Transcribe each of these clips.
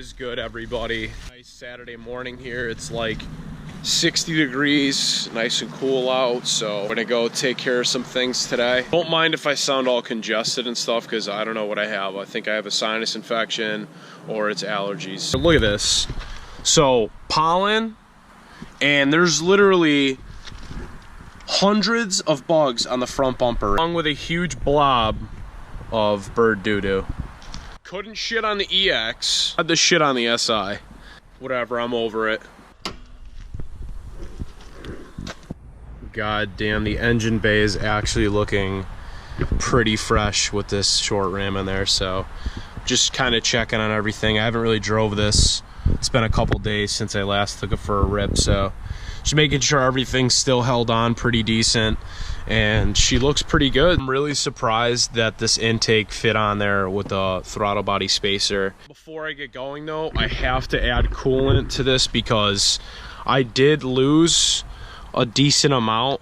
is good, everybody? Nice Saturday morning here. It's like 60 degrees, nice and cool out, so I'm gonna go take care of some things today. Don't mind if I sound all congested and stuff, because I don't know what I have. I think I have a sinus infection or it's allergies. Look at this. So pollen, and there's literally hundreds of bugs on the front bumper, along with a huge blob of bird doo-doo. Couldn't shit on the EX, had the shit on the SI. Whatever, I'm over it. God damn, the engine bay is actually looking pretty fresh with this short ram in there, so just kind of checking on everything. I haven't really drove this. It's been a couple days since I last took it for a rip, so just making sure everything's still held on pretty decent, and she looks pretty good. I'm really surprised that this intake fit on there with the throttle body spacer. Before I get going though, I have to add coolant to this because I did lose a decent amount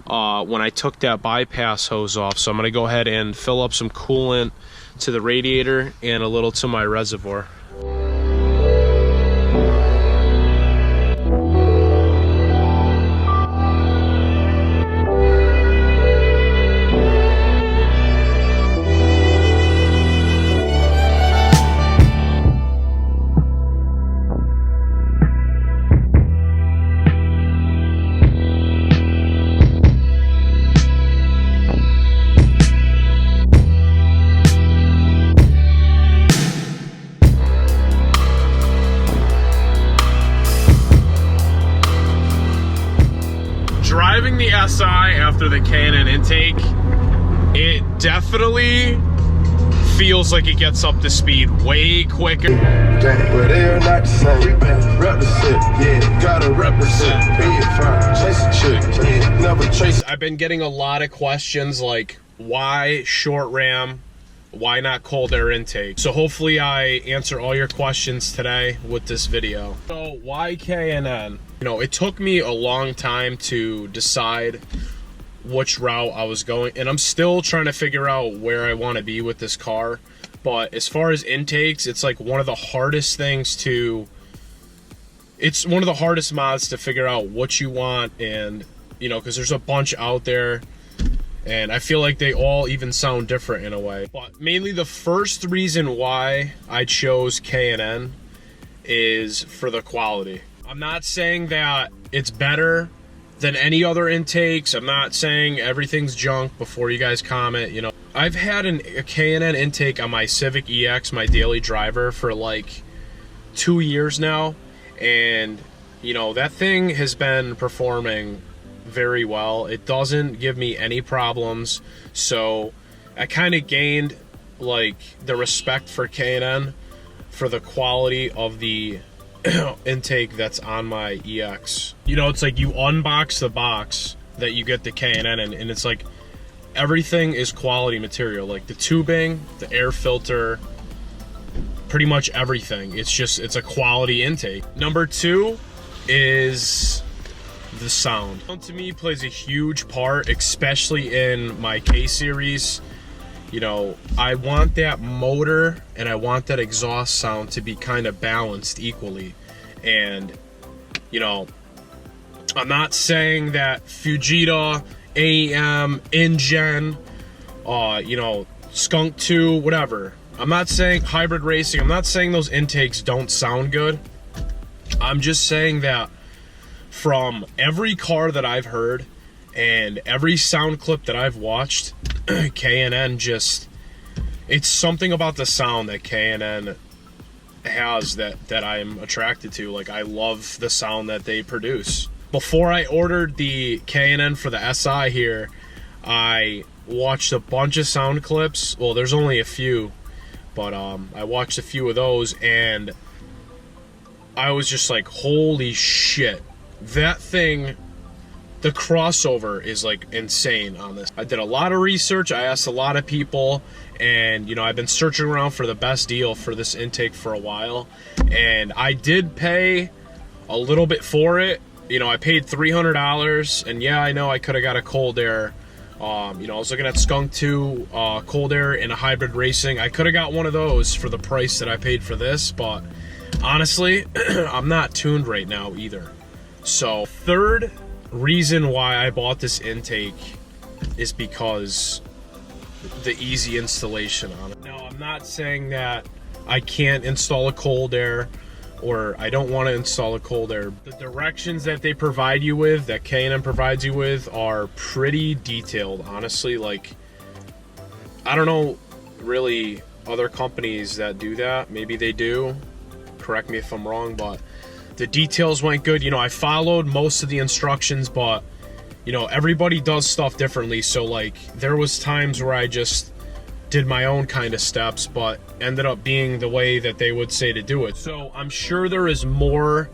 when I took that bypass hose off, so I'm gonna go ahead and fill up some coolant to the radiator and a little to my reservoir. Driving the SI after the K&N intake, it definitely feels like it gets up to speed way quicker. But they're not the same. Represent, yeah, gotta represent. Be it fine, chase a chick, yeah, never chase. I've been getting a lot of questions like, why short ram? Why not cold air intake? So hopefully I answer all your questions today with this video. So why K&N? You know, it took me a long time to decide which route I was going, and I'm still trying to figure out where I want to be with this car. But as far as intakes, it's like one of the hardest things to, it's one of the hardest mods to figure out what you want, and you know, because there's a bunch out there, and I feel like they all even sound different in a way. But mainly the first reason why I chose K&N is for the quality. I'm not saying that it's better than any other intakes. I'm not saying everything's junk before you guys comment, you know. I've had a K&N intake on my Civic EX, my daily driver, for like 2 years now. And, you know, that thing has been performing very well. It doesn't give me any problems. So I kind of gained like the respect for K&N for the quality of the intake that's on my EX. You know, it's like you unbox the box that you get the K&N in, and it's like everything is quality material, like the tubing, the air filter, pretty much everything. It's a quality intake. Number two is the sound. Sound to me plays a huge part, especially in my K series. You know, I want that motor and I want that exhaust sound to be kind of balanced equally. And, you know, I'm not saying that Fujita, AEM, InGen, you know, Skunk 2, whatever. I'm not saying hybrid racing. I'm not saying those intakes don't sound good. I'm just saying that from every car that I've heard and every sound clip that I've watched, K&N just, it's something about the sound that K&N has that I'm attracted to. Like, I love the sound that they produce. Before I ordered the K&N for the SI here, I watched a bunch of sound clips. Well, there's only a few, but I watched a few of those, and I was just like, holy shit, that thing, the crossover is like insane on this. I did a lot of research. I asked a lot of people, and you know, I've been searching around for the best deal for this intake for a while, and I did pay a little bit for it. You know, I paid $300, and yeah, I know I could have got a cold air You know, I was looking at Skunk 2 cold air and a hybrid racing. I could have got one of those for the price that I paid for this, but honestly, I'm not tuned right now either. So third reason why I bought this intake is because the easy installation on it. Now, I'm not saying that I can't install a cold air or I don't want to install a cold air. The directions that they provide you with, that K&N provides you with, are pretty detailed, honestly. Like, I don't know really other companies that do that. Maybe they do. Correct me if I'm wrong, but the details went good. You know, I followed most of the instructions, but you know, everybody does stuff differently. So like, there was times where I just did my own kind of steps, but ended up being the way that they would say to do it. So I'm sure there is more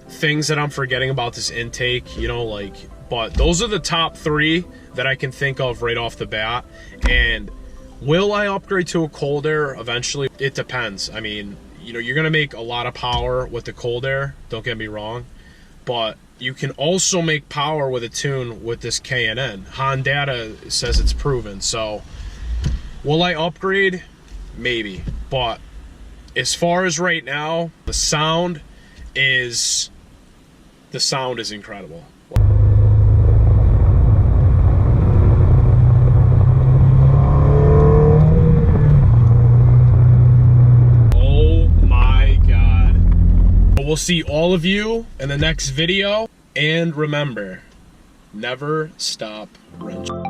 things that I'm forgetting about this intake, you know, like, but those are the top 3 that I can think of right off the bat. And will I upgrade to a cold air eventually? It depends. I mean, you know, you're gonna make a lot of power with the cold air, don't get me wrong, but you can also make power with a tune with this K&N. Honda says it's proven. So will I upgrade? Maybe. But as far as right now, the sound is incredible. Oh my God. We'll see all of you in the next video. And remember, never stop wrenching.